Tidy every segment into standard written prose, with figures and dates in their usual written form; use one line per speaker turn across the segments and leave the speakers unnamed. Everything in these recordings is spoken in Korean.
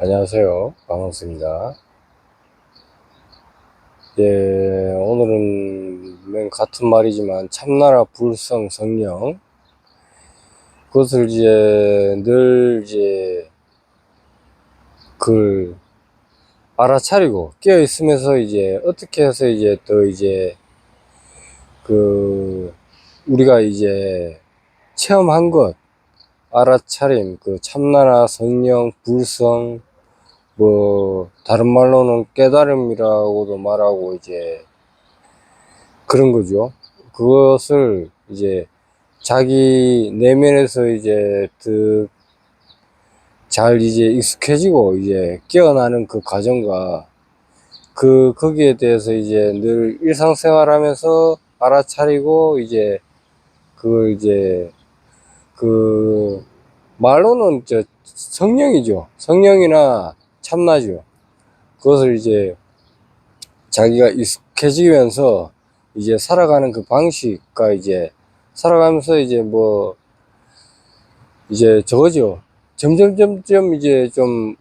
안녕하세요. 반갑습니다. 예, 오늘은 맨 같은 말이지만 참나라 불성 성령, 그것을 이제 늘 이제 그 알아차리고 깨어 있으면서 이제 어떻게 해서 이제 또 이제 그 우리가 이제 체험한 것 알아차림, 그 참나라 성령 불성, 뭐 다른 말로는 깨달음이라고도 말하고 이제 그런 거죠. 그것을 이제 자기 내면에서 이제 잘 이제 익숙해지고 이제 깨어나는 그 과정과 거기에 대해서 이제 늘 일상생활 하면서 알아차리고 이제 그걸 이제 그 말로는 성령이죠. 성령이나 참나죠. 그것을 이제 자기가 익숙해지면서 이제 살아가는 그 방식과 이제 살아가면서 이제 뭐 이제 저거죠. 점점 이제 좀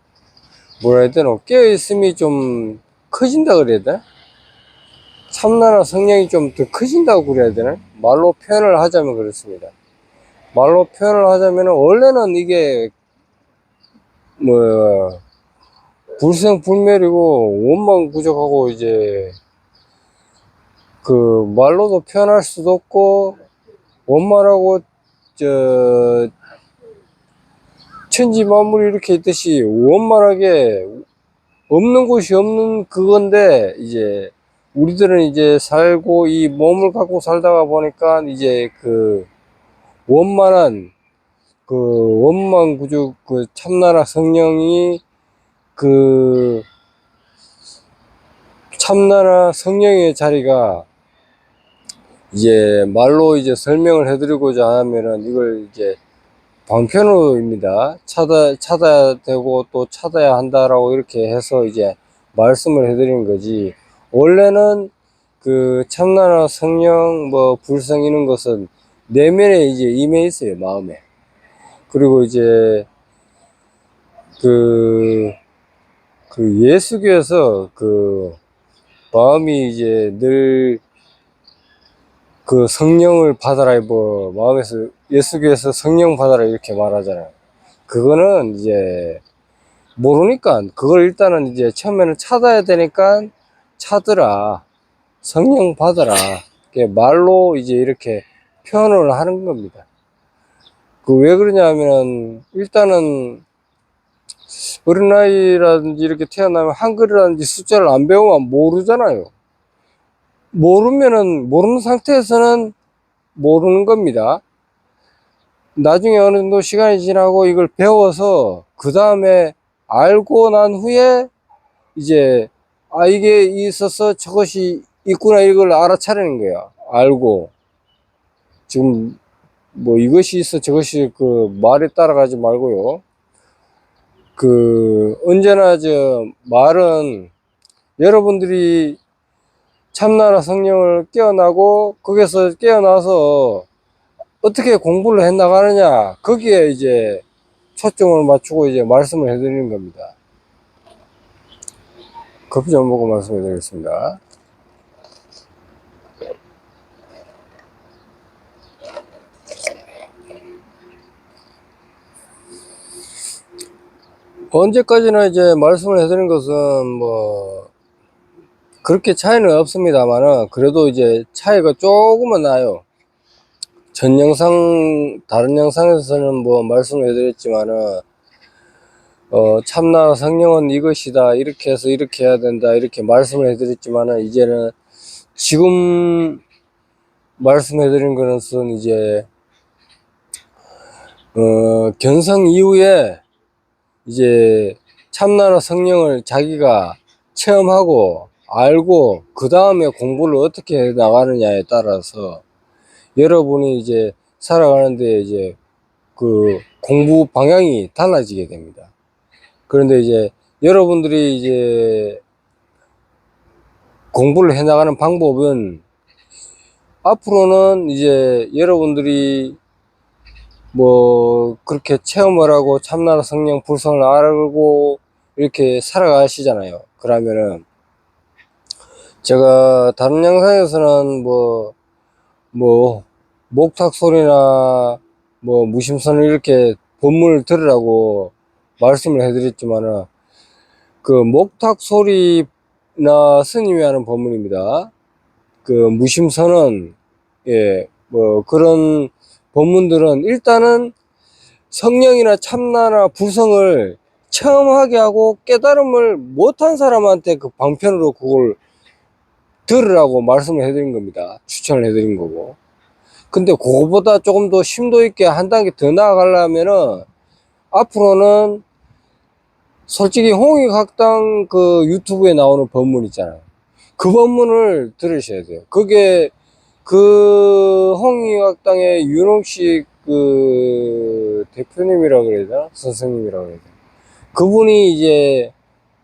뭐라 해야 되나 깨어있음이 좀 커진다 그래야 되나? 참나라 성령이 좀 더 커진다고 그래야 되나? 말로 표현을 하자면 그렇습니다. 말로 표현을 하자면 원래는 이게 뭐 불생불멸이고 원망부족하고 이제 그 말로도 표현할 수도 없고 원만하고 저 천지만물이 이렇게 있듯이 원만하게 없는 곳이 없는 그건데 이제 우리들은 이제 살고 이 몸을 갖고 살다가 보니까 이제 그 원만한 그 원만구주 그 참나라 성령이 그 참나라 성령의 자리가 이제 말로 이제 설명을 해드리고자 하면은 이걸 이제 방편호입니다. 찾아야 되고 또 찾아야 한다라고 이렇게 해서 이제 말씀을 해드리는 거지. 원래는 그 참나라 성령 뭐 불성 이런 것은 내면에 이제 임해 있어요, 마음에. 그리고 이제 그, 그 예수교에서 그 마음이 이제 늘 그 성령을 받아라, 뭐 마음에서 예수교에서 성령 받아라 이렇게 말하잖아요. 그거는 이제 모르니까 그걸 일단은 이제 처음에는 찾아야 되니까 찾으라, 성령 받아라, 말로 이제 이렇게 표현을 하는 겁니다. 그 왜 그러냐 하면 일단은 어린아이라든지 이렇게 태어나면 한글이라든지 숫자를 안 배우면 모르잖아요. 모르는 상태에서는 모르는 겁니다. 나중에 어느 정도 시간이 지나고 이걸 배워서 그 다음에 알고 난 후에 이제 이게 있어서 저것이 있구나 이걸 알아차리는 거야. 알고 지금 뭐 이것이 있어 저것이 그 말에 따라가지 말고요. 그 언제나 저 말은 여러분들이 참나라 성령을 깨어나고 거기서 깨어나서 어떻게 공부를 해 나가느냐 거기에 이제 초점을 맞추고 이제 말씀을 해드리는 겁니다. 커피 좀 먹고 말씀해 드리겠습니다. 언제까지나 이제 말씀을 해드리는 것은 뭐 그렇게 차이는 없습니다만은 그래도 이제 차이가 조금은 나요. 전 영상 다른 영상에서는 뭐 말씀을 해드렸지만은 참나 성령은 이것이다 이렇게 해서 이렇게 해야 된다 이렇게 말씀을 해드렸지만은 이제는 지금 말씀해드린 것은 이제 견성 이후에 이제 참나라 성령을 자기가 체험하고 알고 그 다음에 공부를 어떻게 해 나가느냐에 따라서 여러분이 이제 살아가는데 이제 그 공부 방향이 달라지게 됩니다. 그런데 이제 여러분들이 이제 공부를 해 나가는 방법은 앞으로는 이제 여러분들이 뭐 그렇게 체험을 하고 참나라 성령 불성을 알고 이렇게 살아가시잖아요. 그러면은 제가 다른 영상에서는 뭐 목탁 소리나 뭐 무심선을 이렇게 법문을 들으라고 말씀을 해드렸지만은 그 목탁 소리나 스님이 하는 법문입니다. 그 무심선은 뭐 그런 법문들은 일단은 성령이나 참나나 부성을 체험하게 하고 깨달음을 못한 사람한테 그 방편으로 그걸 들으라고 말씀을 해드린 겁니다. 추천을 해드린 거고. 근데 그거보다 조금 더 심도 있게 한 단계 더 나아가려면은 앞으로는 솔직히 홍익학당 그 유튜브에 나오는 법문 있잖아요. 그 법문을 들으셔야 돼요. 그게 그 홍익학당의 윤홍식 그 대표님이라고 그래야 되나? 선생님이라고 그래야 되나? 그분이 이제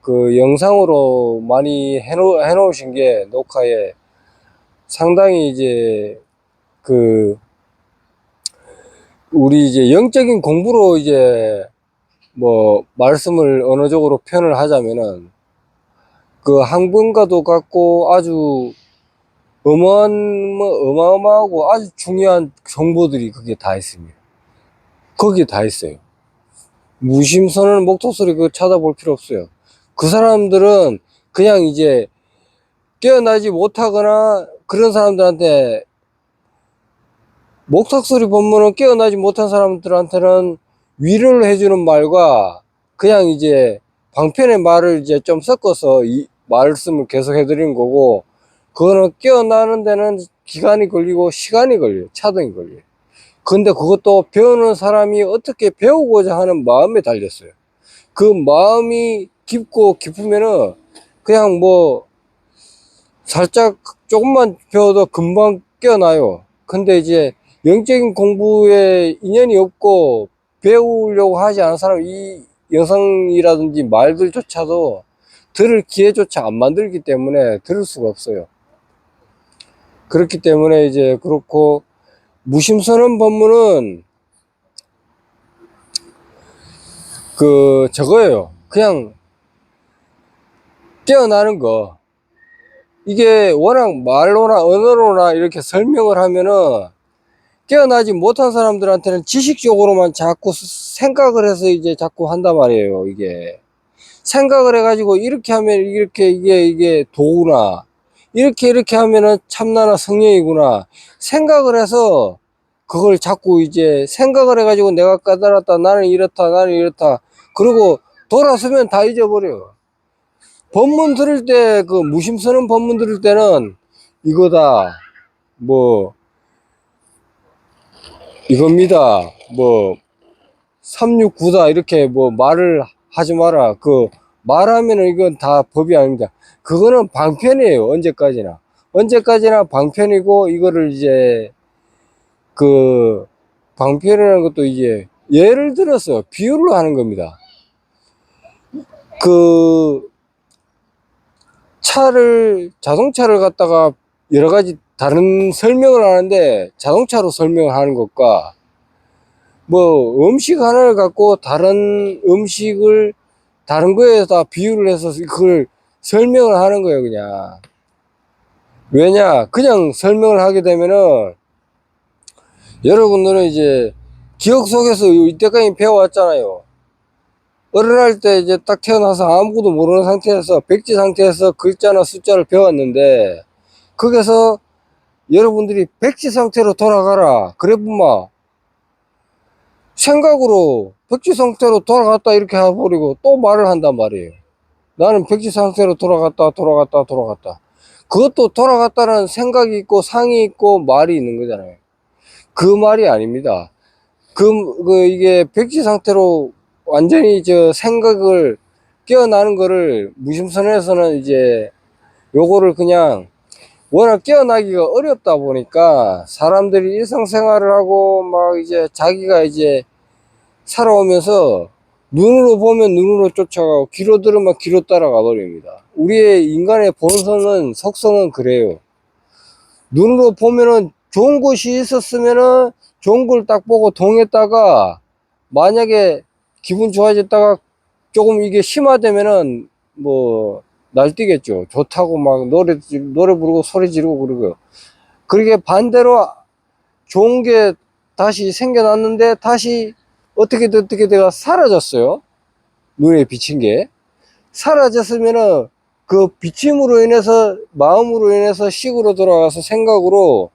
그 영상으로 많이 해놓으신 게 녹화에 상당히 이제 그 우리 이제 영적인 공부로 이제 뭐 말씀을 언어적으로 표현을 하자면은 그 항문과도 같고 아주 어마어마하고 아주 중요한 정보들이 거기에 다 있습니다. 거기에 다 있어요. 무심선언 목토소리 그거 찾아볼 필요 없어요. 그 사람들은 그냥 이제 깨어나지 못하거나 그런 사람들한테 목탁소리 법문은 깨어나지 못한 사람들한테는 위로를 해주는 말과 그냥 이제 방편의 말을 이제 좀 섞어서 이 말씀을 계속 해드리는 거고, 그거는 깨어나는 데는 기간이 걸리고 시간이 걸려요. 차등이 걸려요. 근데 그것도 배우는 사람이 어떻게 배우고자 하는 마음에 달렸어요. 그 마음이 깊고 깊으면은 그냥 뭐 살짝 조금만 배워도 금방 깨어나요. 근데 이제 영적인 공부에 인연이 없고 배우려고 하지 않은 사람, 이 영상이라든지 말들조차도 들을 기회조차 안 만들기 때문에 들을 수가 없어요. 그렇기 때문에 이제 그렇고, 무심선언 법문은 그 저거예요. 그냥 깨어나는 거. 이게 워낙 말로나 언어로나 이렇게 설명을 하면은 깨어나지 못한 사람들한테는 지식적으로만 자꾸 생각을 해서 이제 자꾸 한단 말이에요. 이게 생각을 해가지고 이렇게 하면 이렇게 이게 도구나, 이렇게 하면은 참나나 성령이구나 생각을 해서 그걸 자꾸 이제 생각을 해가지고 내가 깨달았다, 나는 이렇다 그러고 돌아서면 다 잊어버려요. 법문 들을 때 그 무심서는 법문 들을 때는 이거다, 뭐 이겁니다, 뭐 369다 이렇게 뭐 말을 하지 마라. 그 말하면은 이건 다 법이 아닙니다. 그거는 방편이에요. 언제까지나 방편이고, 이거를 이제 그 방편이라는 것도 이제 예를 들어서 비유를 하는 겁니다. 그 자동차를 갖다가 여러 가지 다른 설명을 하는데, 자동차로 설명을 하는 것과 뭐 음식 하나를 갖고 다른 음식을 다른 거에다 비유를 해서 그걸 설명을 하는 거예요. 그냥 왜냐, 그냥 설명을 하게 되면은 여러분들은 이제 기억 속에서 이때까지 배워왔잖아요. 어른할 때 이제 딱 태어나서 아무것도 모르는 상태에서 백지 상태에서 글자나 숫자를 배웠는데, 거기서 여러분들이 백지 상태로 돌아가라 그래뿐만 생각으로 백지 상태로 돌아갔다 이렇게 해버리고 또 말을 한단 말이에요. 나는 백지 상태로 돌아갔다. 그것도 돌아갔다는 생각이 있고 상이 있고 말이 있는 거잖아요. 그 말이 아닙니다. 이게 백지 상태로 완전히 저 생각을 깨어나는 거를 무심선에서는 이제 요거를 그냥 워낙 깨어나기가 어렵다 보니까 사람들이 일상생활을 하고 막 이제 자기가 이제 살아오면서 눈으로 보면 눈으로 쫓아가고 귀로 들으면 귀로 따라가 버립니다. 우리의 인간의 본성은, 속성은 그래요. 눈으로 보면은 좋은 곳이 있었으면은 좋은 걸 딱 보고 동했다가, 만약에 기분 좋아졌다가 조금 이게 심화되면은 뭐 날뛰겠죠. 좋다고 막 노래 부르고 소리 지르고 그러고요. 그러게 반대로 좋은 게 다시 생겨났는데 다시 어떻게 내가 사라졌어요. 눈에 비친 게 사라졌으면은 그 비침으로 인해서 마음으로 인해서 식으로 돌아가서 생각으로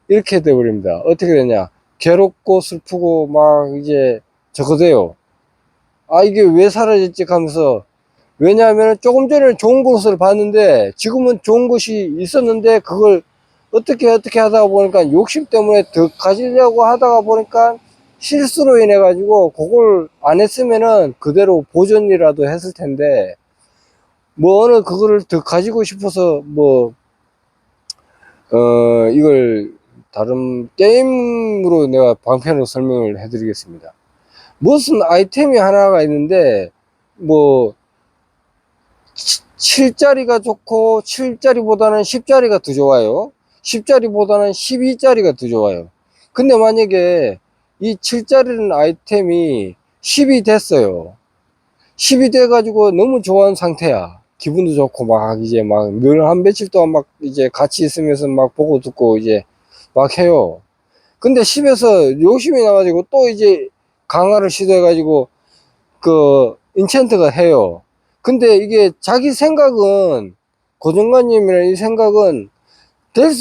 이렇게 돼버립니다. 어떻게 되냐? 괴롭고 슬프고 막 이제 저거 돼요. 아, 이게 왜 사라졌지 하면서, 왜냐하면 조금 전에 좋은 것을 봤는데 지금은 좋은 것이 있었는데 그걸 어떻게 하다가 보니까 욕심 때문에 더 가지려고 하다가 보니까 실수로 인해 가지고 그걸 안 했으면은 그대로 보존이라도 했을 텐데, 뭐 어느 그거를 더 가지고 싶어서 뭐 이걸 다른 게임으로 내가 방편으로 설명을 해드리겠습니다. 무슨 아이템이 하나가 있는데 뭐 7짜리가 좋고 7짜리보다는 10짜리가 더 좋아요. 10짜리보다는 12짜리가 더 좋아요. 근데 만약에 이 7짜리는 아이템이 10이 됐어요. 10이 돼가지고 너무 좋아하는 상태야. 기분도 좋고 막 이제 막 늘 한 며칠 동안 막 이제 같이 있으면서 막 보고 듣고 이제 막 해요. 근데 10에서 욕심이 나가지고 또 이제 강화를 시도해가지고 그 인챈트가 해요. 근데 이게 자기 생각은, 고정관념이라는 이 생각은 될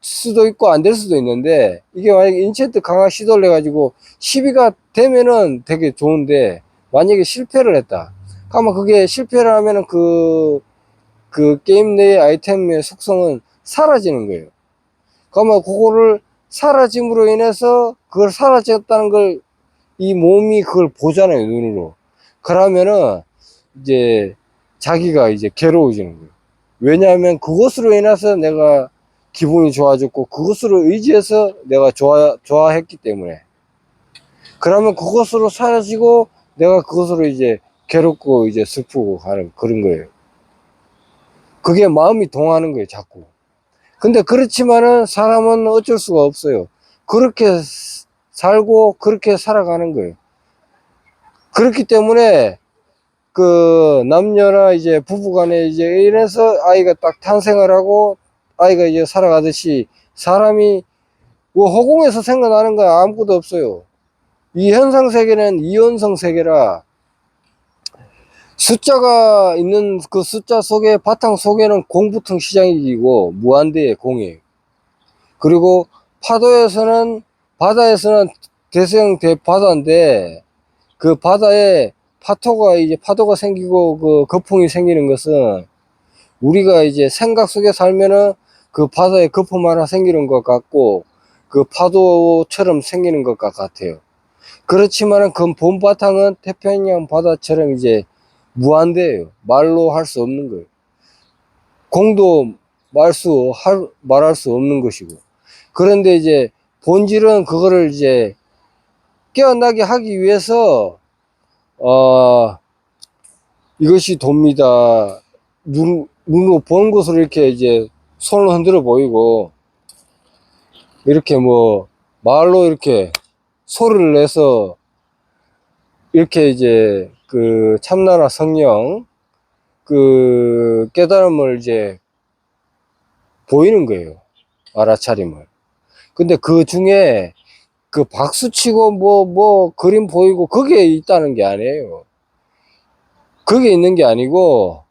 수도 있고 안 될 수도 있는데, 이게 만약에 인챈트 강화 시도를 해가지고 12가 되면은 되게 좋은데 만약에 실패를 했다. 그러면 그게 실패를 하면은 그 게임 내의 아이템의 속성은 사라지는 거예요. 그러면 그거를 사라짐으로 인해서 그걸 사라졌다는 걸 이 몸이 그걸 보잖아요, 눈으로. 그러면은 이제 자기가 이제 괴로워지는 거예요. 왜냐하면 그것으로 인해서 내가 기분이 좋아졌고 그것으로 의지해서 내가 좋아했기 때문에. 그러면 그것으로 사라지고 내가 그것으로 이제 괴롭고 이제 슬프고 하는 그런 거예요. 그게 마음이 동하는 거예요, 자꾸. 근데 그렇지만은 사람은 어쩔 수가 없어요. 그렇게 살고 그렇게 살아가는 거예요. 그렇기 때문에 그 남녀나 이제 부부간에 이제 이래서 아이가 딱 탄생을 하고 아이가 이제 살아가듯이 사람이 뭐 허공에서 생겨나는 거 아무것도 없어요. 이 현상 세계는 이원성 세계라 숫자가 있는 그 숫자 속에 바탕 속에는 공부통 시장이고 무한대의 공이에요. 그리고 파도에서는 바다에서는 대서양 대바다인데 그 바다에 파도가 생기고 그 거품이 생기는 것은 우리가 이제 생각 속에 살면은 그 바다에 거품 하나 생기는 것 같고 그 파도처럼 생기는 것 같아요. 그렇지만은 그 본바탕은 태평양 바다처럼 이제 무한대예요. 말로 할 수 없는 거예요. 공도 말할 수 없는 것이고. 그런데 이제 본질은 그거를 이제 깨어나게 하기 위해서 이것이 돕니다. 눈으로 본 것으로 이렇게 이제 손을 흔들어 보이고, 이렇게 뭐, 말로 이렇게 소리를 내서, 이렇게 이제 그 참나나 성령, 그 깨달음을 이제 보이는 거예요. 알아차림을. 근데 그 중에 그 박수 치고 뭐 그림 보이고 그게 있다는 게 아니에요. 그게 있는 게 아니고,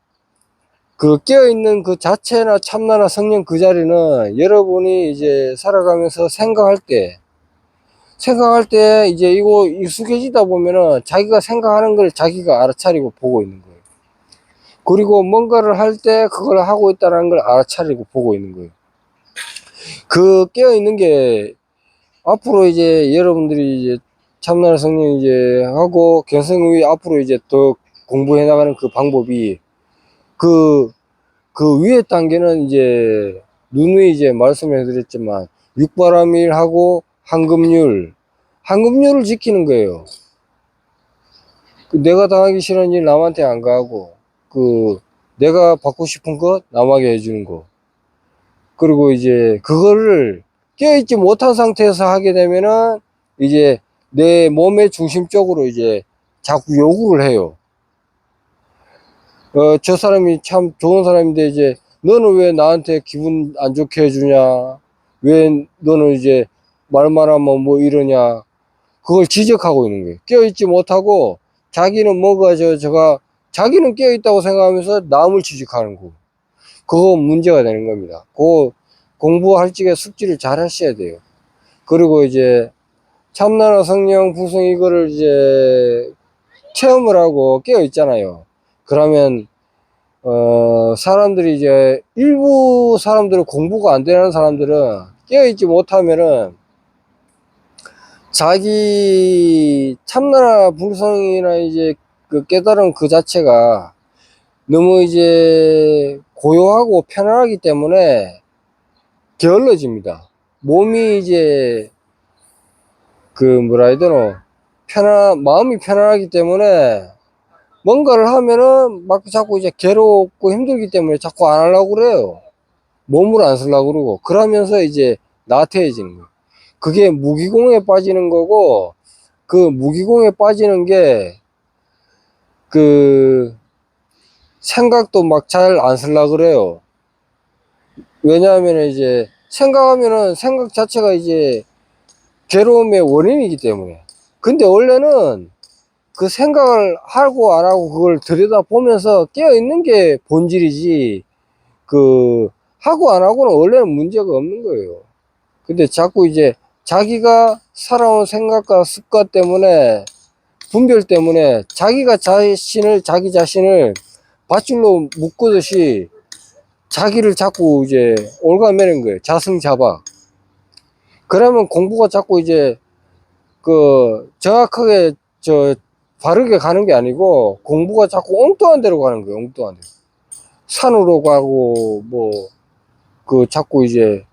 그 깨어있는 그 자체나 참나나 성령 그 자리는 여러분이 이제 살아가면서 생각할 때 이제 이거 익숙해지다 보면은 자기가 생각하는 걸 자기가 알아차리고 보고 있는 거예요. 그리고 뭔가를 할 때 그걸 하고 있다는 걸 알아차리고 보고 있는 거예요. 그 깨어있는 게 앞으로 이제 여러분들이 이제 참나나 성령 이제 하고 견성의 앞으로 이제 더 공부해 나가는 그 방법이 그 위에 단계는 이제 누누이 이제 말씀해 드렸지만 육바라밀하고 황금률을 지키는 거예요. 내가 당하기 싫은 일 남한테 안 가고, 내가 받고 싶은 것 남에게 해주는 거. 그리고 이제 그거를 깨어있지 못한 상태에서 하게 되면은 이제 내 몸의 중심 쪽으로 이제 자꾸 요구를 해요. 저 사람이 참 좋은 사람인데 이제 너는 왜 나한테 기분 안 좋게 해주냐? 왜 너는 이제 말만 하면 뭐 이러냐? 그걸 지적하고 있는 거예요. 깨어있지 못하고 자기는 뭐가 저가 자기는 깨어있다고 생각하면서 남을 지적하는 거. 그거 문제가 되는 겁니다. 그 공부할 적에 숙지를 잘 하셔야 돼요. 그리고 이제 참나나 성령 부성 이거를 이제 체험을 하고 깨어 있잖아요. 그러면 사람들이 이제 일부 사람들은 공부가 안 되는 사람들은 깨어 있지 못하면은 자기 참나나 불성이나 이제 그 깨달은 그 자체가 너무 이제 고요하고 편안하기 때문에 게을러집니다. 몸이 이제 그 뭐라 해야 되노 마음이 편안하기 때문에 뭔가를 하면은 막 자꾸 이제 괴롭고 힘들기 때문에 자꾸 안 하려고 그래요. 몸을 안 쓰려고 그러고 그러면서 이제 나태해지는 거예요. 그게 무기공에 빠지는 거고 그 무기공에 빠지는 게 그 생각도 막 잘 안 쓰려고 그래요. 왜냐하면 이제 생각하면은 생각 자체가 이제 괴로움의 원인이기 때문에. 근데 원래는 그 생각을 하고 안 하고 그걸 들여다 보면서 깨어 있는 게 본질이지, 그, 하고 안 하고는 원래는 문제가 없는 거예요. 근데 자꾸 이제 자기가 살아온 생각과 습관 때문에, 분별 때문에 자기 자신을 밧줄로 묶듯이 자기를 자꾸 이제 올가매는 거예요. 자승자박. 그러면 공부가 자꾸 이제 그 정확하게 바르게 가는 게 아니고 공부가 자꾸 엉뚱한 데로 가는 거예요. 엉뚱한 데로. 산으로 가고 뭐 그 자꾸 이제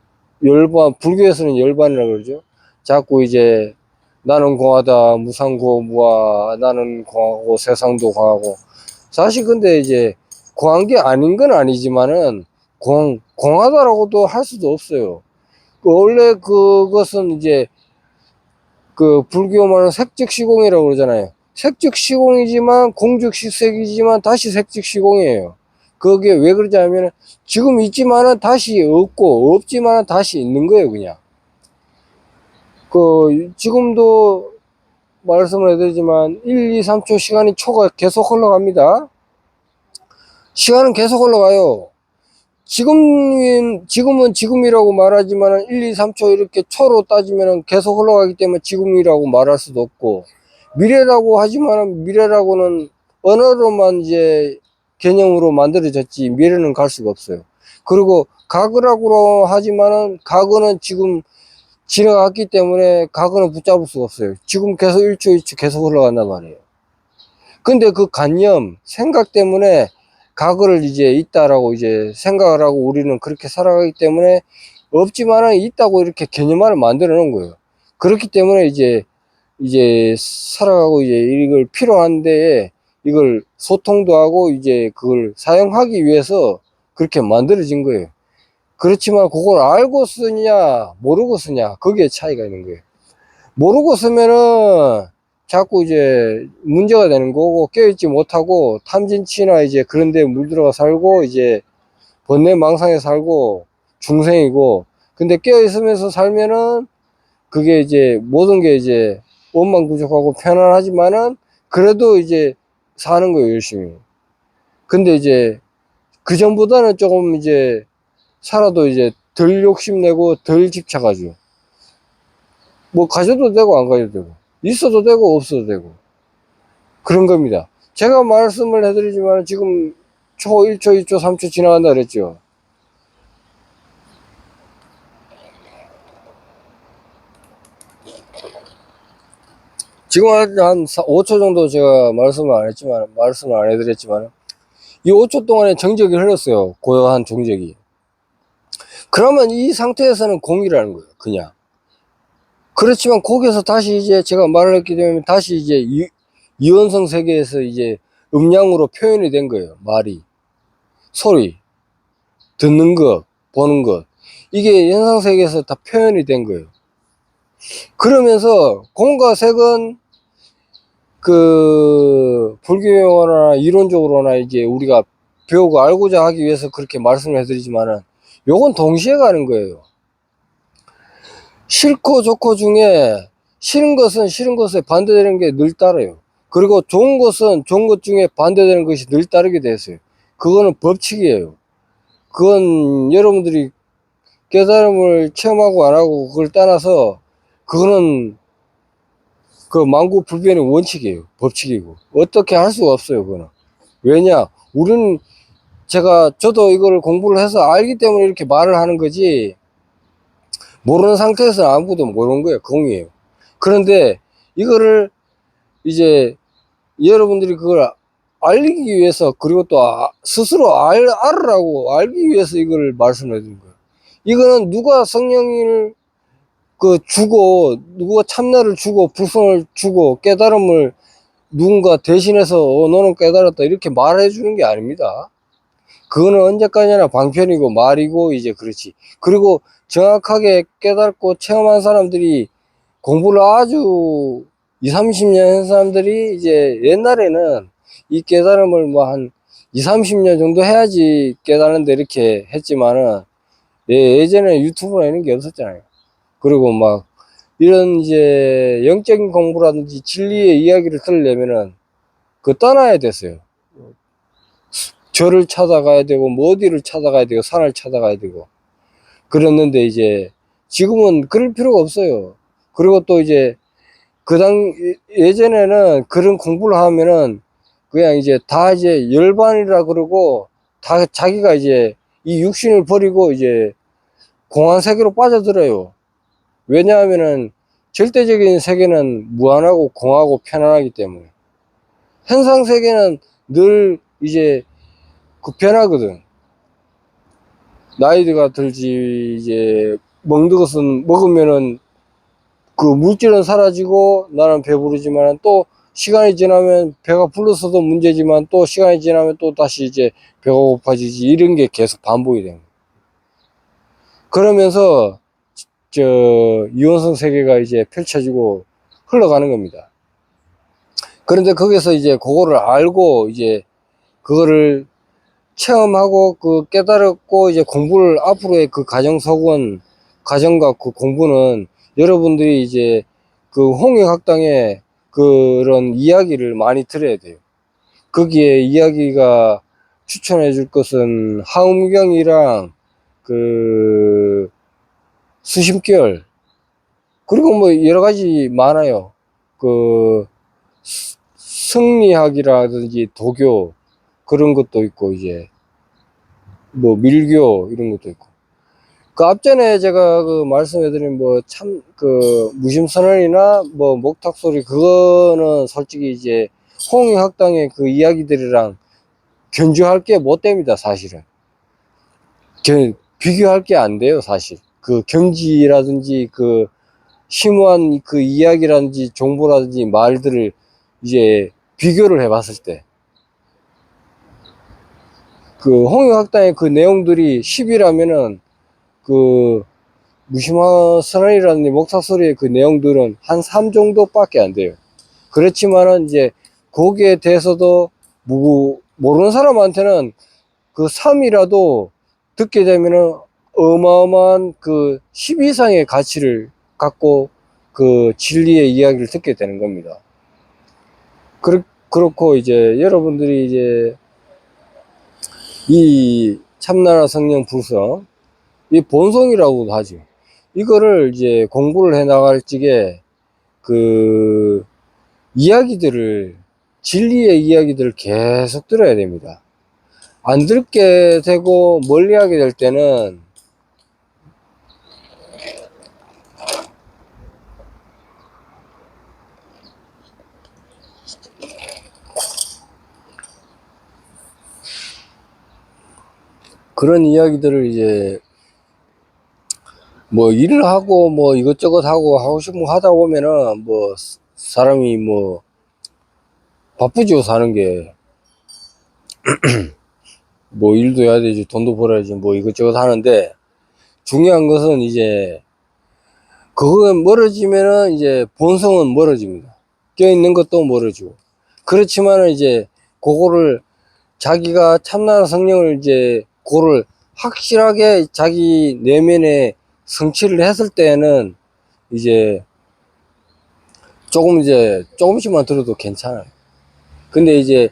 열반, 불교에서는 열반이라고 그러죠. 자꾸 이제 나는 공하다 무상고 무아, 나는 공하고 세상도 공하고. 사실 근데 이제 공한 게 아닌 건 아니지만은 공하다라고도 할 수도 없어요. 원래 그것은 이제 그 불교만은 색즉시공이라고 그러잖아요. 색즉시공이지만 공즉식색이지만 다시 색즉시공이에요. 그게 왜 그러지 하면 지금 있지만은 다시 없고 없지만은 다시 있는 거예요. 그냥 그 지금도 말씀을 해드리지만 1, 2, 3초 시간이 초가 계속 흘러갑니다. 시간은 계속 흘러가요. 지금은 지금이라고 말하지만 1, 2, 3초 이렇게 초로 따지면 계속 흘러가기 때문에 지금이라고 말할 수도 없고, 미래라고 하지만 미래라고는 언어로만 이제 개념으로 만들어졌지 미래는 갈 수가 없어요. 그리고 과거라고 하지만은 과거는 지금 지나갔기 때문에 과거는 붙잡을 수가 없어요. 지금 계속 1초 1초 계속 흘러간단 말이에요. 근데 그 관념, 생각 때문에 과거를 이제 있다라고 이제 생각을 하고 우리는 그렇게 살아가기 때문에 없지만은 있다고 이렇게 개념화를 만들어 놓은 거예요. 그렇기 때문에 이제 살아가고 이제 이걸 필요한데 이걸 소통도 하고 이제 그걸 사용하기 위해서 그렇게 만들어진 거예요. 그렇지만 그걸 알고 쓰냐, 모르고 쓰냐, 거기에 차이가 있는 거예요. 모르고 쓰면은 자꾸 이제 문제가 되는 거고 깨어있지 못하고 탐진치나 이제 그런 데 물들어가 살고 이제 번뇌망상에 살고 중생이고, 근데 깨어있으면서 살면은 그게 이제 모든 게 이제 원망부족하고 편안하지만은 그래도 이제 사는 거예요, 열심히. 근데 이제 그 전보다는 조금 이제 살아도 이제 덜 욕심내고 덜 집착하죠. 뭐 가져도 되고 안 가져도 되고 있어도 되고 없어도 되고 그런 겁니다. 제가 말씀을 해드리지만 지금 초 1초 2초 3초 지나간다 그랬죠. 지금 한 5초 정도 제가 말씀을 안 해드렸지만 이 5초 동안에 정적이 흘렀어요. 고요한 정적이. 그러면 이 상태에서는 공이라는 거예요. 그냥. 그렇지만 거기에서 다시 이제 제가 말을 했기 때문에 다시 이제 이원성 세계에서 이제 음량으로 표현이 된 거예요. 말이. 소리. 듣는 것. 보는 것. 이게 현상 세계에서 다 표현이 된 거예요. 그러면서 공과 색은 그 불교나 이론적으로나 이제 우리가 배우고 알고자 하기 위해서 그렇게 말씀을 해드리지만은 요건 동시에 가는 거예요. 싫고 좋고 중에 싫은 것은 싫은 것에 반대되는 게 늘 따라요. 그리고 좋은 것은 좋은 것 중에 반대되는 것이 늘 따르게 됐어요. 그거는 법칙이에요. 그건 여러분들이 깨달음을 체험하고 안 하고 그걸 떠나서 그거는 그 만구불변의 원칙이에요. 법칙이고 어떻게 할 수가 없어요. 그거는. 왜냐, 우리는 저도 이걸 공부를 해서 알기 때문에 이렇게 말을 하는 거지, 모르는 상태에서는 아무것도 모르는 거예요. 공이에요. 그런데 이거를 이제 여러분들이 그걸 알리기 위해서, 그리고 또 스스로 알으라고 알기 위해서 이걸 말씀해 드린 거예요. 이거는 누가 성령을 주고, 누가 참나를 주고, 불성을 주고, 깨달음을 누군가 대신해서 너는 깨달았다 이렇게 말해 주는 게 아닙니다. 그거는 언제까지나 방편이고 말이고 이제 그렇지. 그리고 정확하게 깨닫고 체험한 사람들이, 공부를 아주 20, 30년 한 사람들이 이제 옛날에는 이 깨달음을 뭐 한 20, 30년 정도 해야지 깨달는데 이렇게 했지만은, 예전에 유튜브나 이런 게 없었잖아요. 그리고 막 이런 이제 영적인 공부라든지 진리의 이야기를 들으려면은 떠나야 됐어요. 절을 찾아가야 되고 뭐 어디를 찾아가야 되고 산을 찾아가야 되고 그랬는데, 이제 지금은 그럴 필요가 없어요. 그리고 또 이제 예전에는 그런 공부를 하면은 그냥 이제 다 이제 열반이라 그러고, 다 자기가 이제 이 육신을 버리고 이제 공한 세계로 빠져들어요. 왜냐하면은 절대적인 세계는 무한하고 공하고 편안하기 때문에, 현상 세계는 늘 이제 변하거든. 나이가 들지, 이제 먹는 것은 먹으면은 물질은 사라지고 나는 배부르지만, 또 시간이 지나면 배가 불러서도 문제지만, 또 시간이 지나면 또 다시 이제 배가 고파지지. 이런 게 계속 반복이 됩니다. 그러면서 이원성 세계가 이제 펼쳐지고 흘러가는 겁니다. 그런데 거기서 이제 그거를 알고 이제 그거를 체험하고 깨달았고, 이제 공부를 앞으로의 과정과 공부는 여러분들이 이제 홍익학당의 그런 이야기를 많이 들어야 돼요. 거기에 이야기가 추천해 줄 것은 하음경이랑 수심결, 그리고 뭐 여러 가지 많아요. 성리학이라든지 도교 그런 것도 있고, 이제 뭐 밀교 이런 것도 있고. 앞전에 제가 말씀해드린 무심선언이나 뭐 목탁소리, 그거는 솔직히 이제 홍익학당의 이야기들이랑 견주할 게 못 됩니다. 사실은 비교할 게 안 돼요. 사실 경지라든지 심오한 이야기라든지 정보라든지 말들을 이제 비교를 해봤을 때, 홍익학당의 내용들이 10이라면은 무심선언이라든지 목탁소리의 내용들은 한 3 정도밖에 안 돼요. 그렇지만은 이제 거기에 대해서도 모르는 사람한테는 3이라도 듣게 되면은 어마어마한 10 이상의 가치를 갖고 진리의 이야기를 듣게 되는 겁니다. 그렇고 이제 여러분들이 이제 이 참나라 성령 불성, 이 본성이라고도 하죠. 이거를 이제 공부를 해 나갈 적에 진리의 이야기들을 계속 들어야 됩니다. 안 듣게 되고 멀리 하게 될 때는 그런 이야기들을 이제 뭐 일을 하고 뭐 이것저것 하고 싶은 거 하다 보면은 뭐 사람이 뭐 바쁘죠. 사는 게 뭐 일도 해야 되지, 돈도 벌어야지, 뭐 이것저것 하는데, 중요한 것은 이제 그거 멀어지면은 이제 본성은 멀어집니다. 껴있는 것도 모르죠. 그렇지만은 이제 그거를 자기가 참나라 성령을 이제 그거를 확실하게 자기 내면에 성취를 했을 때는 이제 조금 이제 조금씩만 들어도 괜찮아요. 근데 이제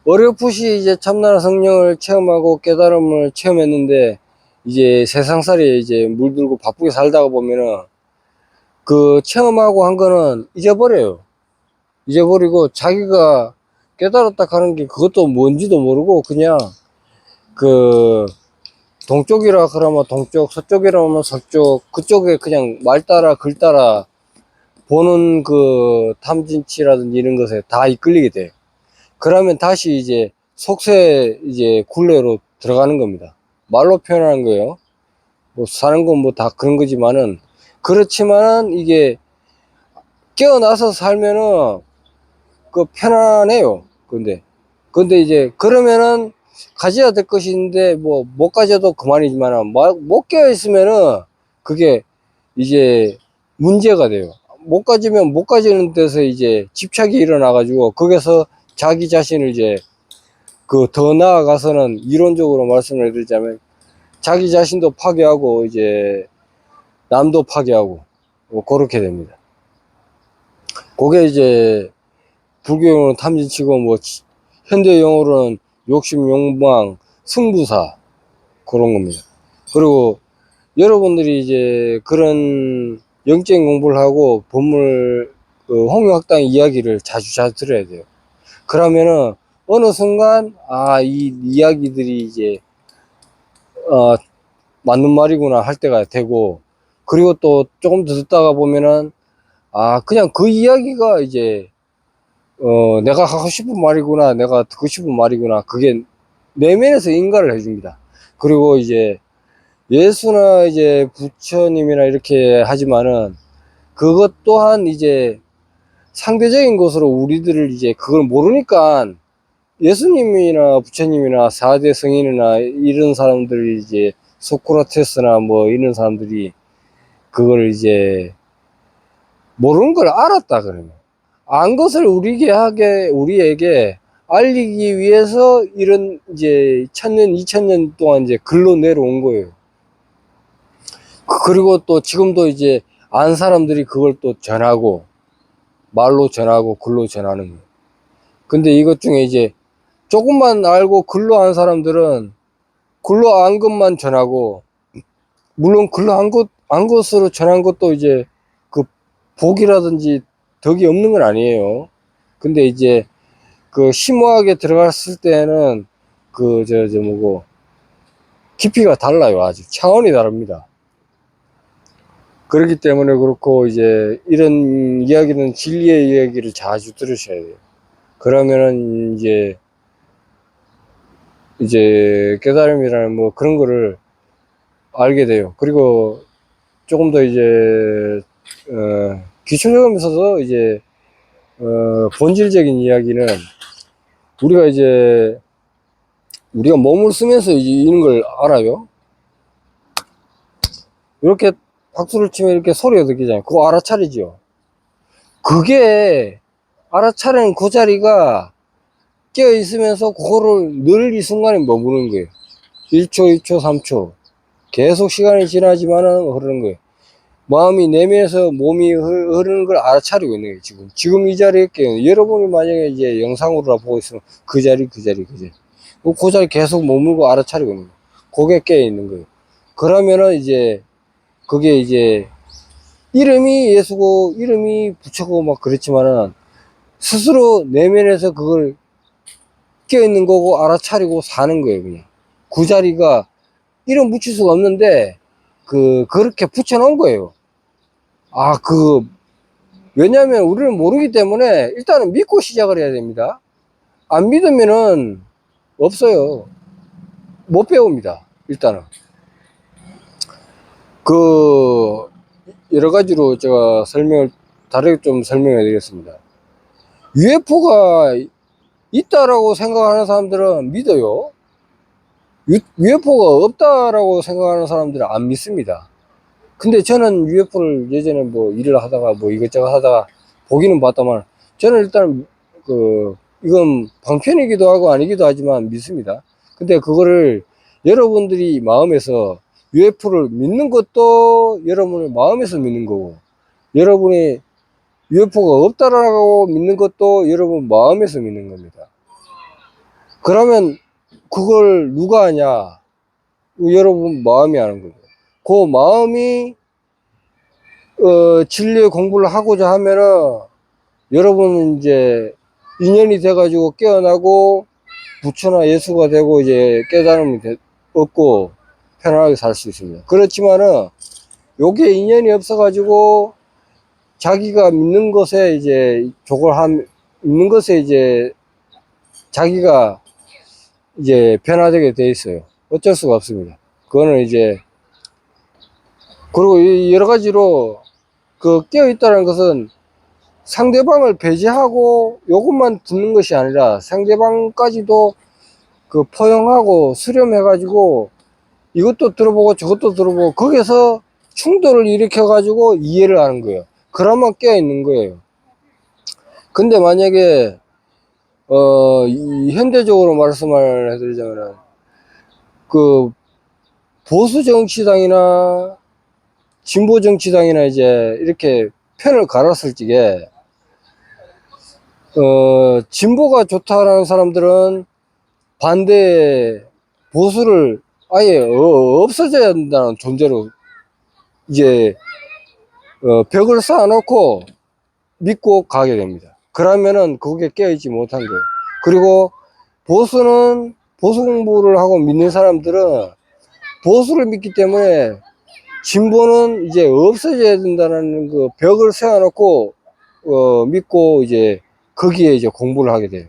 어렴풋이 이제 참나라 성령을 체험하고 깨달음을 체험했는데 이제 세상살이에 이제 물들고 바쁘게 살다가 보면은 그 체험하고 한 거는 잊어버려요. 잊어버리고 자기가 깨달았다 하는 게 그것도 뭔지도 모르고 그냥 그 동쪽이라 그러면 동쪽, 서쪽이라 하면 서쪽, 그쪽에 그냥 말 따라 글 따라 보는 그 탐진치라든지 이런 것에 다 이끌리게 돼요. 그러면 다시 이제 속세 이제 굴레로 들어가는 겁니다. 말로 표현하는 거예요. 뭐 사는 건 뭐 다 그런 거지만은 그렇지만은 이게 깨어나서 살면은 그 편안해요. 근데 이제 그러면은 가져야 될 것이 있는데 뭐 못 가져도 그만이지만은 못 깨어 있으면은 그게 이제 문제가 돼요. 못 가지면 못 가지는 데서 이제 집착이 일어나 가지고 거기서 자기 자신을 이제 그 더 나아가서는 이론적으로 말씀을 드리자면 자기 자신도 파괴하고 이제 남도 파괴하고 뭐 그렇게 됩니다. 그게 이제 불교용어로는 탐진치고 뭐 현대 용어로는 욕심, 욕망, 승부사 그런 겁니다. 그리고 여러분들이 이제 그런 영적인 공부를 하고 법물 그 홍역당 이야기를 자주 들어야 돼요. 그러면은 어느 순간 이 이야기들이 이제 맞는 말이구나 할 때가 되고 그리고 또 조금 더 듣다가 보면은 그냥 그 이야기가 이제 내가 하고 싶은 말이구나, 내가 듣고 싶은 말이구나, 그게 내면에서 인가를 해줍니다. 그리고 이제 예수나 이제 부처님이나 이렇게 하지만은 그것 또한 이제 상대적인 것으로 우리들을 이제 그걸 모르니까 예수님이나 부처님이나 4대 성인이나 이런 사람들이 이제 소크라테스나 뭐 이런 사람들이 그걸 이제 모르는 걸 알았다 그러면 안 것을 우리에게 알리기 위해서 이런 이제 1000년, 2000년 동안 이제 글로 내려온 거예요. 그리고 또 지금도 이제 안 사람들이 그걸 또 전하고 말로 전하고 글로 전하는 거예요. 근데 이것 중에 이제 조금만 알고 글로 안 사람들은 글로 안 것만 전하고 물론 글로 안 것으로 전한 것도 이제 그 복이라든지 덕이 없는 건 아니에요. 근데 이제 그 심오하게 들어갔을 때는 뭐고 깊이가 달라요. 아주 차원이 다릅니다. 그렇기 때문에 그렇고 이제 이런 이야기는 진리의 이야기를 자주 들으셔야 돼요. 그러면은 이제 깨달음이라는 뭐 그런 거를 알게 돼요. 그리고 조금 더 이제 기초적이면서도 이제 본질적인 이야기는 우리가 몸을 쓰면서 이제 이런 걸 알아요. 이렇게 박수를 치면 이렇게 소리가 들리잖아요. 그거 알아차리죠. 그게 알아차리는 그 자리가 깨어 있으면서 그거를 늘 이 순간에 머무는 거예요. 1초, 2초, 3초. 계속 시간이 지나지만은 흐르는 거예요. 마음이 내면에서 몸이 흐르는 걸 알아차리고 있는 거예요. 지금 이 자리에 깨어. 여러분이 만약에 이제 영상으로 보고 있으면 그 자리. 그 자리 계속 머물고 알아차리고 있는 거예요. 그게 깨어 있는 거예요. 그러면은 이제 그게 이제 이름이 예수고 이름이 부처고 막 그렇지만은 스스로 내면에서 그걸 깨어있는 거고 알아차리고 사는 거예요. 그냥 그 자리가 이름 붙일 수가 없는데 그렇게 붙여놓은 거예요. 왜냐하면 우리는 모르기 때문에 일단은 믿고 시작을 해야 됩니다. 안 믿으면은 없어요. 못 배웁니다. 일단은 여러 가지로 제가 다르게 좀 설명해 드리겠습니다. UFO가 있다라고 생각하는 사람들은 믿어요. UFO가 없다라고 생각하는 사람들은 안 믿습니다. 근데 저는 UFO를 예전에 뭐 일을 하다가 뭐 이것저것 하다가 보기는 봤다만 저는 일단 이건 방편이기도 하고 아니기도 하지만 믿습니다. 근데 그거를 여러분들이 마음에서 UFO를 믿는 것도 여러분의 마음에서 믿는 거고, 여러분이 UFO가 없다라고 믿는 것도 여러분 마음에서 믿는 겁니다. 그러면 그걸 누가 하냐? 여러분 마음이 하는 거죠. 그 마음이 진리의 공부를 하고자 하면은 여러분은 이제 인연이 돼가지고 깨어나고 부처나 예수가 되고 이제 깨달음이 얻고 편안하게 살 수 있습니다. 그렇지만은 요게 인연이 없어가지고 자기가 믿는 것에 이제 믿는 것에 이제 자기가 이제 변화되게 돼 있어요. 어쩔 수가 없습니다. 그거는 이제, 그리고 여러 가지로 깨어 있다는 것은 상대방을 배제하고 요것만 듣는 것이 아니라 상대방까지도 포용하고 수렴해가지고 이것도 들어보고 저것도 들어보고 거기서 충돌을 일으켜가지고 이해를 하는 거예요. 그러면 깨어 있는 거예요. 근데 만약에 현대적으로 말씀을 해드리자면은 보수 정치당이나 진보 정치당이나 이제 이렇게 편을 갈았을 적에 진보가 좋다라는 사람들은 반대 보수를 아예 없어져야 된다는 존재로 이제 벽을 쌓아놓고 믿고 가게 됩니다. 그러면은 거기에 깨어있지 못한 거예요. 그리고 보수 공부를 하고 믿는 사람들은 보수를 믿기 때문에 진보는 이제 없어져야 된다는 벽을 세워놓고 믿고 이제 거기에 이제 공부를 하게 돼요.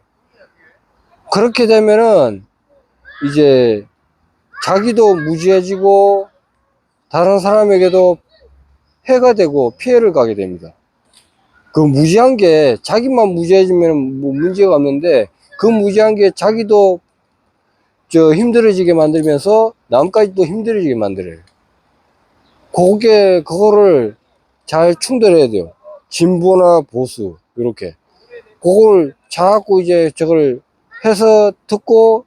그렇게 되면은 이제 자기도 무지해지고 다른 사람에게도 해가 되고 피해를 가게 됩니다. 무지한 게 자기만 무지해지면 뭐 문제가 없는데 무지한 게 자기도 힘들어지게 만들면서 남까지도 힘들어지게 만들어요. 그거를 잘 충돌해야 돼요. 진보나 보수, 이렇게. 그걸 자꾸 이제 저걸 해서 듣고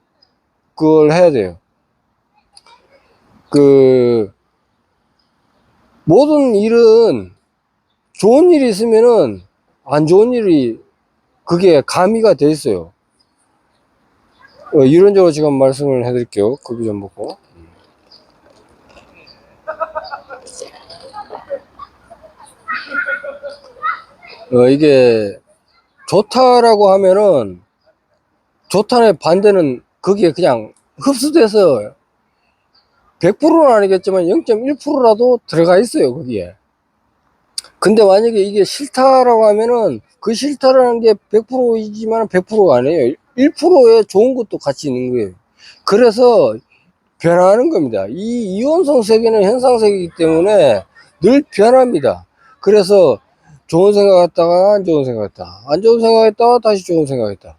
그걸 해야 돼요. 모든 일은 좋은 일이 있으면은 안 좋은 일이 그게 가미가 돼 있어요. 이론적으로 지금 말씀을 해드릴게요. 커피 좀 먹고. 이게 좋다라고 하면은 좋다의 반대는 거기에 그냥 흡수돼서 100%는 아니겠지만 0.1%라도 들어가 있어요, 거기에. 근데 만약에 이게 싫다라고 하면은 그 싫다라는 게 100%이지만 100%가 아니에요. 1%의 좋은 것도 같이 있는 거예요. 그래서 변화하는 겁니다. 이 이원성 세계는 현상 세계이기 때문에 늘 변합니다. 그래서 좋은 생각했다가 안 좋은 생각했다. 안 좋은 생각했다가 다시 좋은 생각했다.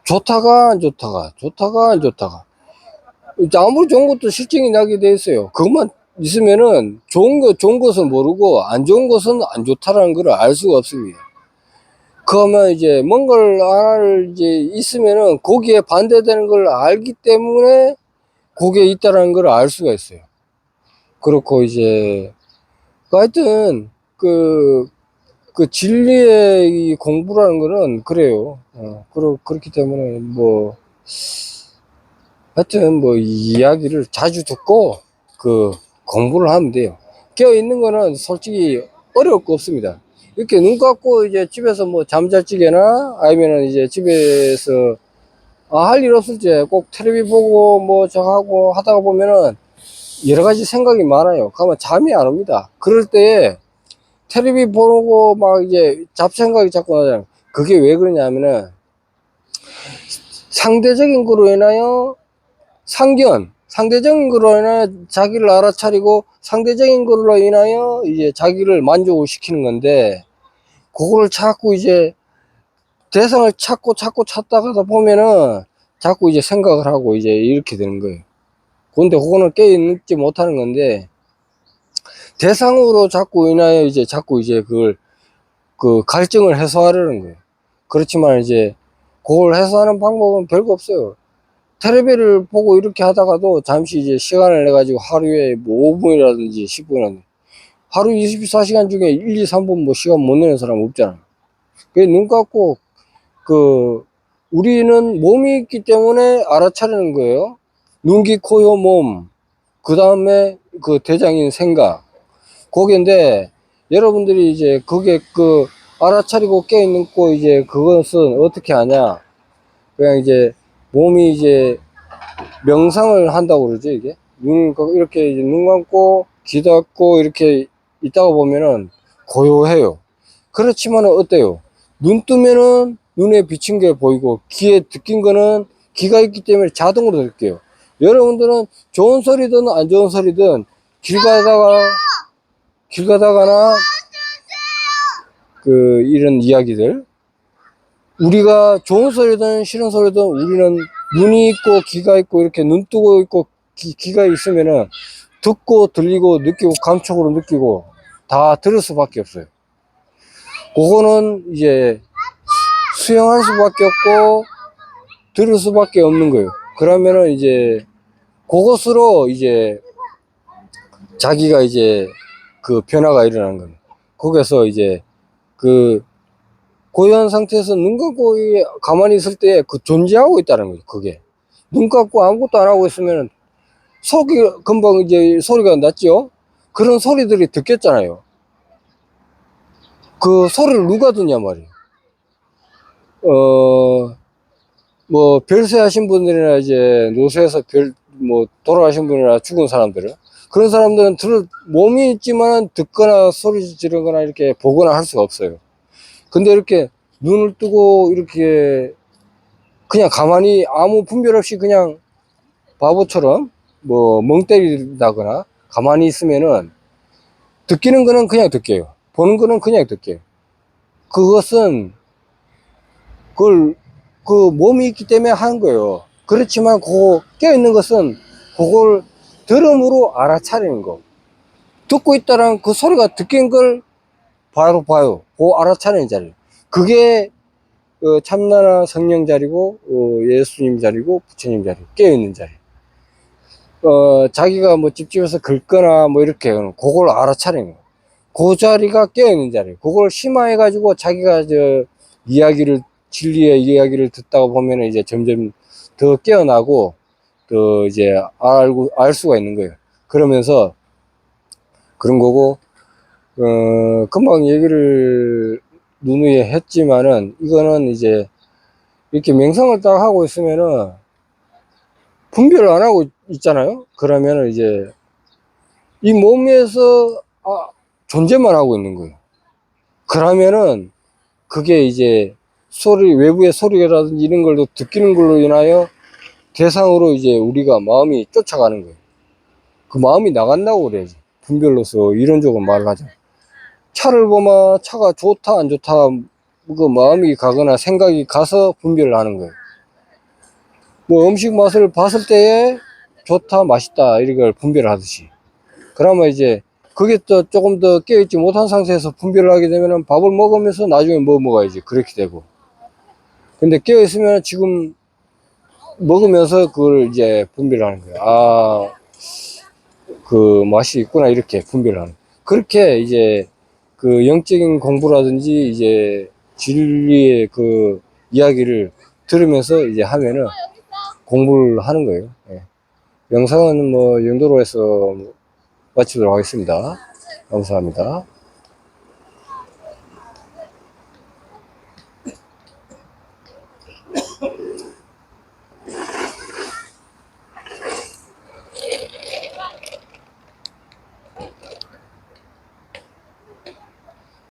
좋다가 안 좋다가, 좋다가 안 좋다가. 아무리 좋은 것도 실증이 나게 돼 있어요. 그것만 있으면은 좋은 것은 모르고 안 좋은 것은 안 좋다라는 걸 알 수가 없습니다. 그러면 이제 뭔가를 이제 있으면은 거기에 반대되는 걸 알기 때문에 거기에 있다라는 걸 알 수가 있어요. 그렇고 이제 하여튼 진리의 이 공부라는 거는 그래요. 그렇기 때문에 하여튼 이야기를 자주 듣고 공부를 하면 돼요. 깨어 있는 거는 솔직히 어려울 거 없습니다. 이렇게 눈 감고 이제 집에서 잠잘 적에나 아니면은 이제 집에서 할 일 없을 때 꼭 텔레비 보고 저거 하고 하다가 보면은 여러 가지 생각이 많아요. 그러면 잠이 안 옵니다. 그럴 때 텔레비 보고 이제 잡생각이 자꾸 나잖아요. 그게 왜 그러냐면은 상대적인 거로 인하여 상대적인 거로 인하여 자기를 알아차리고 상대적인 거로 인하여 이제 자기를 만족을 시키는 건데, 그거를 자꾸 이제 대상을 찾고 찾다가 보면은 자꾸 이제 생각을 하고 이제 이렇게 되는 거예요. 근데 그거는 깨어있지 못하는 건데, 대상으로 자꾸 인하여 이제 자꾸 이제 그걸 갈증을 해소하려는 거예요. 그렇지만 이제 그걸 해소하는 방법은 별거 없어요. 텔레비를 보고 이렇게 하다가도 잠시 이제 시간을 내 가지고 하루에 뭐 5분이라든지 10분이라든지 하루 24시간 중에 1, 2, 3분 뭐 시간 못 내는 사람 없잖아. 그 눈 감고 그 우리는 몸이 있기 때문에 알아차리는 거예요. 눈, 귀, 코, 요, 몸. 그 다음에 그 대장인 생각. 거기인데 여러분들이 이제 그게 그 알아차리고 깨어있는 거 이제 그것은 어떻게 하냐. 그냥 이제 몸이 이제 명상을 한다고 그러죠, 이게. 눈, 이렇게 이제 눈 감고, 귀 닫고, 이렇게 있다가 보면은 고요해요. 그렇지만 어때요? 눈 뜨면은 눈에 비친 게 보이고, 귀에 듣긴 거는 귀가 있기 때문에 자동으로 들게요. 여러분들은 좋은 소리든 안 좋은 소리든 길 가다가나 그 이런 이야기들, 우리가 좋은 소리든 싫은 소리든 우리는 눈이 있고 귀가 있고 이렇게 눈 뜨고 있고 귀가 있으면은 듣고 들리고 느끼고 감촉으로 느끼고 다 들을 수밖에 없어요. 그거는 이제 수용할 수밖에 없고 들을 수밖에 없는 거예요. 그러면은 이제 그것으로 이제 자기가 이제 그 변화가 일어나는 거예요. 거기서 이제 그 고요한 상태에서 눈 감고 가만히 있을 때 그 존재하고 있다는 거죠. 그게 눈 감고 아무것도 안 하고 있으면 속이 금방 이제 소리가 났죠. 그런 소리들이 듣겠잖아요. 그 소리를 누가 듣냐 말이에요. 뭐 별세 하신 분들이나 이제 노쇠에서 뭐 돌아가신 분이나 죽은 사람들은, 그런 사람들은 몸이 있지만 듣거나 소리 지르거나 이렇게 보거나 할 수가 없어요. 근데 이렇게 눈을 뜨고 이렇게 그냥 가만히 아무 분별 없이 그냥 바보처럼 뭐 멍 때린다거나 가만히 있으면은 듣기는 거는 그냥 듣게요. 보는 거는 그냥 듣게요. 그것은 그 몸이 있기 때문에 하는 거예요. 그렇지만 그 깨어있는 것은 그걸 들음으로 알아차리는 거. 듣고 있다는 그 소리가 듣긴 걸 바로 봐요. 그 알아차리는 자리. 그게 참나나 성령 자리고 예수님 자리고 부처님 자리, 깨어있는 자리. 자기가 뭐 집집에서 긁거나 뭐 이렇게 그걸 알아차리는 거. 그 자리가 깨어있는 자리. 그걸 심화해가지고 자기가 이야기를, 진리의 이야기를 듣다가 보면 이제 점점 더 깨어나고, 더 이제 알 수가 있는 거예요. 그러면서 그런 거고, 금방 얘기를 누누이 했지만은, 이거는 이제 이렇게 명상을 딱 하고 있으면은 분별을 안 하고 있잖아요? 그러면은 이제 이 몸에서 존재만 하고 있는 거예요. 그러면은 그게 이제 외부의 소리라든지 이런 걸로 듣기는 걸로 인하여 대상으로 이제 우리가 마음이 쫓아가는 거예요. 그 마음이 나간다고 그래야지. 분별로서 이론적으로 말을 하자. 차를 보면 차가 좋다 안 좋다 그 마음이 가거나 생각이 가서 분별을 하는 거예요. 뭐 음식 맛을 봤을 때에 좋다 맛있다 이걸 분별을 하듯이. 그러면 이제 그게 또 조금 더 깨어있지 못한 상태에서 분별을 하게 되면은 밥을 먹으면서 나중에 뭐 먹어야지 그렇게 되고. 근데 깨어있으면 지금 먹으면서 그걸 이제 분별을 하는 거예요. 그 맛이 있구나 이렇게 분별을 하는. 그렇게 이제 그 영적인 공부라든지 이제 진리의 그 이야기를 들으면서 이제 하면은 공부를 하는 거예요. 예. 영상은 뭐 이 정도로 해서 마치도록 하겠습니다. 감사합니다.